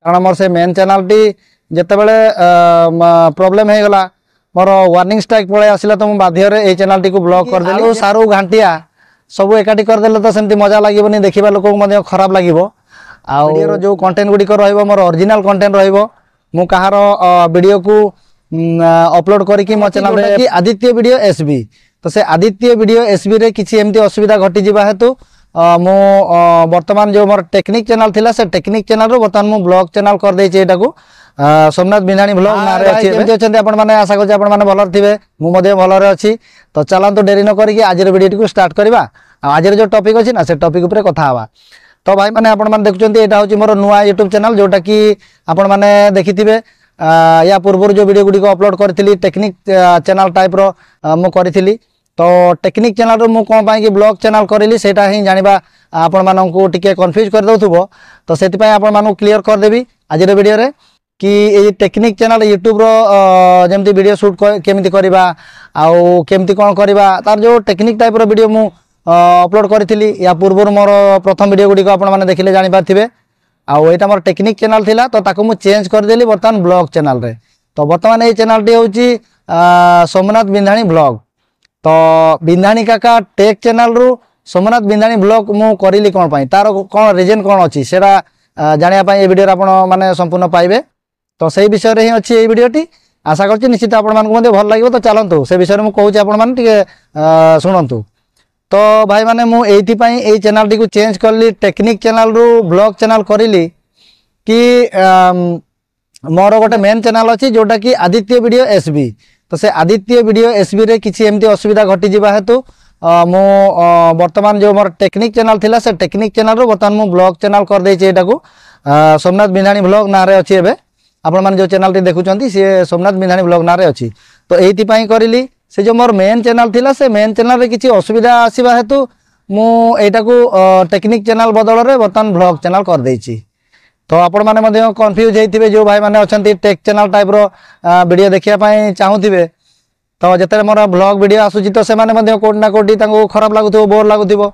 कारण मोर से main channel T जितेबाला problem हो गला मोर वार्निंग स्ट्राइक पड़े आसला तो मुझे बाध्य ए चैनल टी को ब्लॉक कर देली सारू घांटिया सब एकाठी करदेले तो सेमती मजा लगे देखा लोक खराब लगे आर जो कंटेंट गुड़िक रोर ओरिजिनल कंटेंट रु कहार वीडियो को अपलोड करके मो चैनल रे आदित्य वीडियो एसबी तो से आदित्य वीडियो एसबी रे किसी एमती असुविधा घटी जा हेतु मु वर्तमान जो मोर टेक्निक चैनल थिला से टेक्निक चैनल रो वर्तमान मु ब्लॉग चैनल कर देछि एटा को सोमनाथ बिंधाणी ब्लॉग ना रे अछि एमती अछंती आपण माने आशा करछि आपण माने भलर थिबे मु मध्ये भलर अछि तो चलंतु डेरी न करिके आज रे वीडियो को स्टार्ट करबा आज रे जो टॉपिक अछि ना से टॉपिक ऊपर कथा हवा तो भाई माने आपण माने देखुचंती एटा होछि मोर नुवा YouTube चैनल जोटा कि आपण माने देखिथिबे या पूर्व जो वीडियो गुडी को अपलोड करथिली टेक्निक चैनल टाइप रो मु करथिली तो टेक्निक चैनल रो मु कोन पाई कि ब्लॉग चैनल करली सेटा ही जानिबा आपण मानन को टिके कंफ्यूज कर दउथबो तो सेति पई आपण मानन क्लियर कर देबी आज रे वीडियो रे कि a technique channel YouTube row जेमती video shoot केमिति करबा आउ केमिति कोन करबा तार जो टेक्निक टाइप रो वीडियो मु अपलोड करथिली या पूर्व मोर प्रथम वीडियो गुडी को आपण माने देखिले जानि पाथिबे आउ एटा मोर टेक्निक चैनल थिला तो ताको मु चेंज कर देली वर्तमान ब्लॉग चैनल रे तो वर्तमान ए चैनल टी होची सोमनाथ बिंधाणी ब्लॉग तो बिंधाणी काका टेक चैनल रु सोमनाथ बिंधाणी ब्लॉग मु करिली कोन पई तार कोन रीजन कोन अछि सेरा जानिया पई ए वीडियो रे आपण माने संपूर्ण पाइबे तो सेही विषय रे ही अछि ए वीडियो टी आशा करछि निश्चित आपण मान को मध्ये भल लागिवो तो चलंतु से विषय रे मु कहूछि आपण मान टिके सुनंतु तो भाई माने मु एथि पई ए चैनल टी को चेंज करली टेक्निक चैनल रु ब्लॉग चैनल करिली कि मोर गोटे मेन चैनल अछि जोटा कि आदित्य वीडियो एसबी तो से आदित्य वीडियो एसबी रे किसी एमती असुविधा घटी जा हेतु मु वर्तमान जो मोर टेक्निक चैनल थिला से टेक्निक चैनल रो वर्तमान मु ब्लॉग चैनल कर देछि एटा को सोमनाथ बिंधाणी ब्लॉग ना रे अछि एबे आपण मान जो चैनल टी देखुचंती से सोमनाथ बिंधाणी ब्लॉग ना रे अछि तो एथि पई करिली से जो मोर मेन चैनल थिला से मेन चैनल रे किसी असुविधा आसीबा हेतु मु एटा को टेक्निक चैनल बदल रे वर्तमान ब्लॉग चैनल कर देछि तो आपण माने मध्ये कंफ्यूज हेतिबे जो भाई माने अछंती टेक चैनल टाइप रो वीडियो देखिया पई चाहुथिबे तो जते मोर ब्लॉग वीडियो आसुची तो से माने मध्ये कोड ना कोडी तांको खराब लागुथो बोर लागुथिबो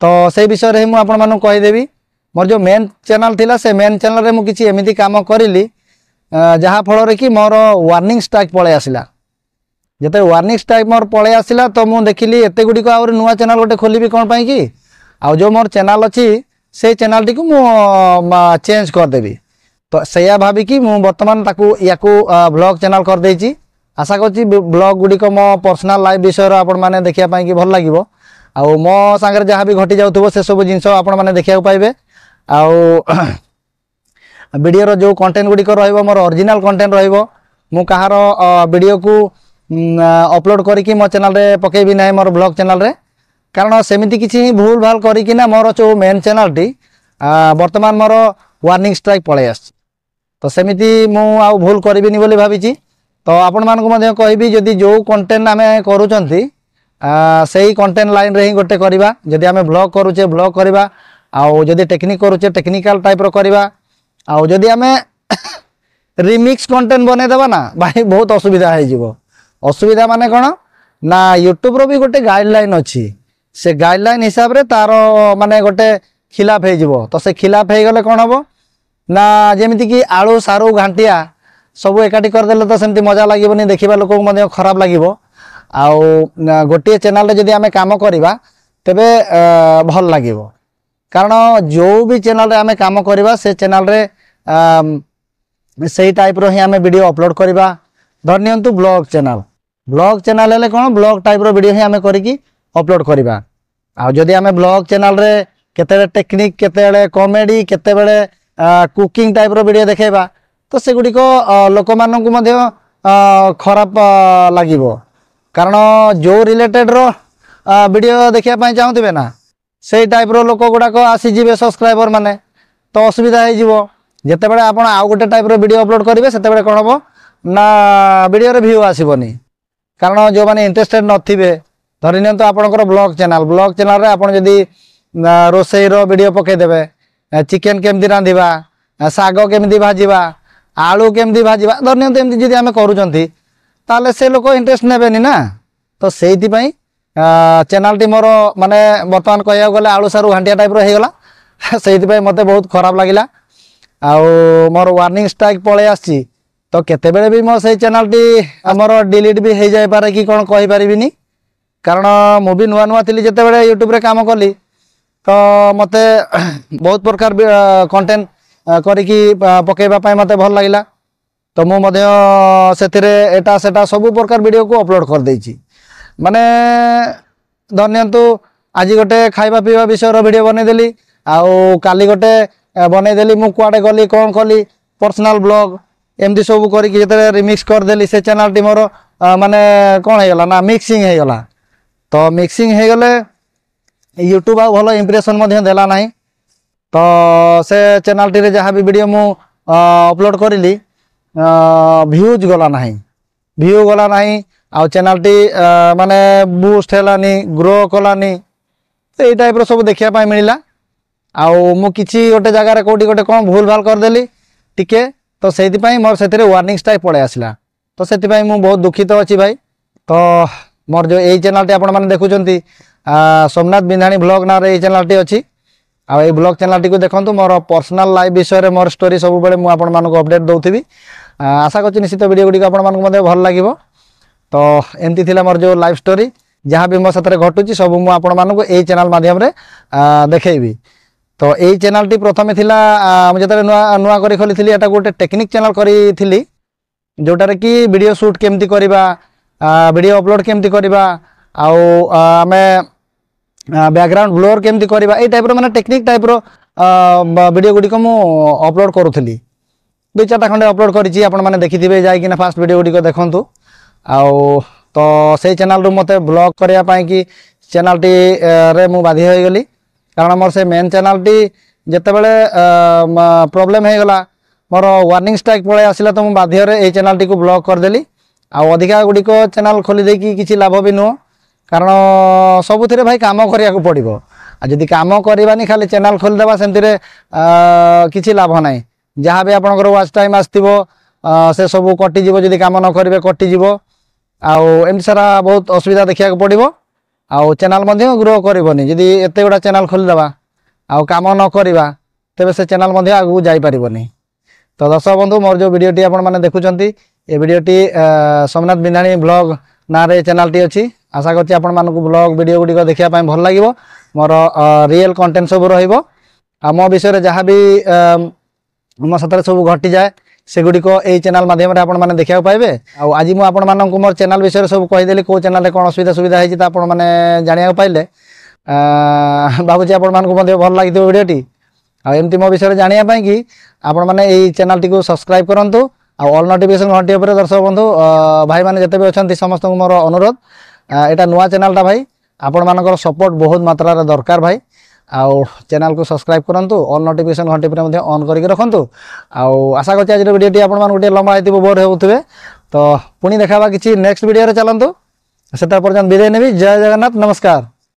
तो सेही विषय रे मु आपण मानु कहि देबी मोर जो मेन चैनल थिला से मेन चैनल रे मु किछि एमिति काम करिली जहा फल रे कि मोर वार्निंग स्ट्राइक पळे आसिला जते वार्निंग स्ट्राइक मोर पळे आसिला तो मु देखिली एते गुडी को और नुवा चैनल गोटे खोलिबी कोन पई कि आ जो मोर चैनल अछि से चैनल टी को मु चेंज कर देबी तो सया भाबी कि मु वर्तमान ताकू याकू ब्लॉग चैनल कर देछि आशा करछि ब्लॉग गुडी को मो पर्सनल लाइफ विषय आपण माने देखिया पई कि भल लागिवो आ मो संगे जहा भी घटी जाउथबो से सब जिंस आपण माने देखिया पाइबे आ वीडियो रो जो कंटेंट गुडी को रहइबो मोर ओरिजिनल कंटेंट रहइबो मु कहार वीडियो को अपलोड करके मो चैनल रे पकेबी नै मोर ब्लॉग चैनल रे कारण सेमिति किछि भूल भाल करिकि ना मोर जो मेन चैनल टी वर्तमान मोर वार्निंग स्ट्राइक पळे आछ तो सेमिति मु आ भूल करबिनी बोली भाबिछि तो आपण मान को मध्ये कहबी जदी जो कंटेंट आमे करूचंती सेही कंटेंट लाइन रे ही गोटे करबा जदी आमे ब्लॉग करूचे ब्लॉग करबा आ जदी टेक्निक करूचे टेक्निकल टाइप रो करबा आ जदी आमे रिमिक्स कंटेंट बने देबा ना भाई बहुत असुविधा हे जिवो असुविधा माने कोन ना YouTube रो भी गोटे गाइडलाइन अछि से गाइडलाइन हिसाब रे तारो माने गोटे खिलाफ हे जिवो तो से खिलाफ हे गले कोन हबो ना जेमिति कि आळू सारू घांटिया सब एकाठी कर देले तो सेमती मजा लागिबोनी देखिबा लोक को मध्ये खराब लागिबो आ गोटे चैनल रे जदी आमे काम करिबा तबे भल लागिबो कारण जो भी चैनल रे आमे काम करिबा से चैनल रे सेही टाइप रो ही आमे वीडियो अपलोड करिबा धरनियंतु ब्लॉग चैनल हेले कोन ब्लॉग टाइप रो वीडियो ही आमे करिकी अपलोड करिबा आ जदी आमे ब्लॉग चैनल रे केते टेक्निक केते कॉमेडी केते बेले कुकिंग टाइप रो वीडियो देखेबा तो से गुडी को लोक मानन को मध्ये खराब लागिबो कारण जो रिलेटेड रो वीडियो देखिया पई चाहुथिबे ना सेही टाइप रो लोक गुडा को आसी जिवे सब्सक्राइबर माने तो असुविधा हे जिवो जते बेले आपण आ गोटे टाइप रो वीडियो अपलोड करिवे सेते बेले कोन हबो ना वीडियो रे व्यू आसीबोनी कारण जो माने इंटरेस्टेड नथिबे धरिनियन तो आपनकर ब्लॉग चैनल रे आपण जदी रोसई रो वीडियो पके देबे चिकन केमदी रांधिबा सागो केमदी भाजीबा आलू केमदी भाजीबा धरिनियन तो एमदी जदी आमे करूचंती ताले से लोक इंटरेस्ट नेबेनी ना तो सेहिति पई चैनल टी मोर माने वर्तमान कहया गले आलू सारू घांटिया टाइप रो हे गला सेहिति पई मते बहुत खराब लागिला आउ मोर वार्निंग स्ट्राइक पळे आसी तो केते बेले भी मो से चैनल टी हमर डिलीट भी हे जाय पारे कि कोन कहि परिबिनी कारण मु भी नुआ नुआ थिली जते बेले YouTube रे काम करली तो मते बहुत प्रकार कंटेंट करिकी पकेबा पय मते भल लागिला तो मु मध्य सेथिरे एटा सेटा सब प्रकार वीडियो को अपलोड कर देछि माने धन्यंतु आज गोटे खाइबा पीवा विषय रो वीडियो बनै देली आउ काली गोटे बनै देली मु कुआडे गली कोन कली पर्सनल ब्लॉग एमदी सब करिकी जते रिमिक्स कर देली से चैनल टी मोर माने कोन हे गला ना मिक्सिंग हे गला तो मिक्सिंग हे गले यूट्यूब आ भलो इंप्रेशन मध्य देला नाही तो से चैनल टी रे जहा भी वीडियो मु अपलोड करिली व्यूज गला नाही व्यू गला नाही आ चैनल टी माने बूस्ट हेलानी ग्रो कलानी तो ये टाइप रो सब देखिया पाई मिलिला आउ मु किछि गोटे जगह रे कोडी गोटे कोन भूल भाल कर देली टिके तो सेति पई मोर सेतिरे वार्निंग स्ट्राइक पळे आसिला तो सेति पई मु बहुत दुखित अछि भाई तो मोर जो ए चैनल टी आपण माने देखुचंती सोमनाथ बिंधाणी ब्लॉग ना रे ए चैनल टी अछि आ ए ब्लॉग चैनल टी को देखंतु मोर पर्सनल लाइफ विषय रे मोर स्टोरी सब बेले मु आपण मानको अपडेट दउथिबी आशा करछि निश्चित वीडियो गुडी आपण मानको मते भल लागिवो तो एमती थिला मोर जो लाइफ स्टोरी जहाँ भी मो साथ घटुची सब मु आपण मानको ए चैनल माध्यम रे देखेबी तो ए चैनल टी प्रथमे थिला जते नुआ नुआ करी खोली थिली एटा गोटे टेक्निक चैनल करी थिली जोटारे कि वीडियो शूट केमती करिबा वीडियो अपलोड केमती करिबा आउ आमे बैकग्राउंड ब्लोर केमती करिबा ए टाइप रो माने टेक्निक टाइप रो वीडियो गुडी को मु अपलोड करूथली दुई चारटा खंडे अपलोड करिछि आपण माने देखिथिबे जाय किना फास्ट वीडियो गुडी को देखंतु आउ तो से चैनल रो मते ब्लॉग करिया पाई कि चैनल टी रे मु बाधी होई गली कारण मोर से मेन चैनल टी जते बेले प्रॉब्लम हे गला मोर वार्निंग स्ट्राइक पळे आसिला तो मु बाधी रे ए चैनल टी को ब्लॉक कर देली आ अधिका गुडी को चैनल खोली दे कि किछि लाभ भी नो कारण सबुथिरे भाई काम करिया को पड़िबो आ जदी काम करबानी खाली चैनल खोल देबा सेंतिरे किछि लाभ नाही जहाँ भी आपनकर वाच टाइम आस्तिबो से सब कटि जीवो जदी काम न करिवे कटि जीवो आउ एम सारा बहुत असुविधा देखिया को पड़िबो आउ चैनल मध्ये ग्रो करबोनी जदी एते गुडा चैनल खोल देबा आउ काम न करिबा तबे से चैनल मध्ये आगु जाई परिबोनी तो दर्शक बंधु मोर जो वीडियो टी आपण माने देखुचंती ए video T Somnath Bindhani blog ना रे चैनल टी अछि आशा करछि आपण मानको ब्लॉग वीडियो गुडी को देखिया पाए भल लागिवो मोर रियल कंटेंट सब रहिबो आ मो विषय रे जहाँ भी मो साथरे सब घटी जाए से गुडी को ए चैनल माध्यम रे आपण माने देखिया पाइबे आ आज मु आपण मानको मोर चैनल विषय रे सब कहि देली को चैनल रे कोन असुविधा सुविधा हेछि त आपण माने जानिया पाइले बाबूजी आपण मानको मध्ये भल लागितो वीडियो टी आ एमती मो विषय रे जानिया पाई कि आपण माने ए चैनल टी को सब्सक्राइब करंतु आ ऑल नोटिफिकेशन घंटी ऊपर दर्शक बंधु भाई माने जते भी अछंती समस्त मोर अनुरोध एटा नुआ चैनल टा भाई आपण मानकर सपोर्ट बहुत मात्रा रे दरकार भाई आउ चैनल को सब्सक्राइब करंतु ऑल नोटिफिकेशन घंटी पर मध्ये ऑन करके रखंतु आउ आशा करछि आज वीडियो टी आपण मान गुटे लंबा हेतिबो बोर हेउथबे तो पुनी देखाबा किछि नेक्स्ट वीडियो रे चलंतु सेता पर्यंत विदाय नेबी जय जगन्नाथ नमस्कार।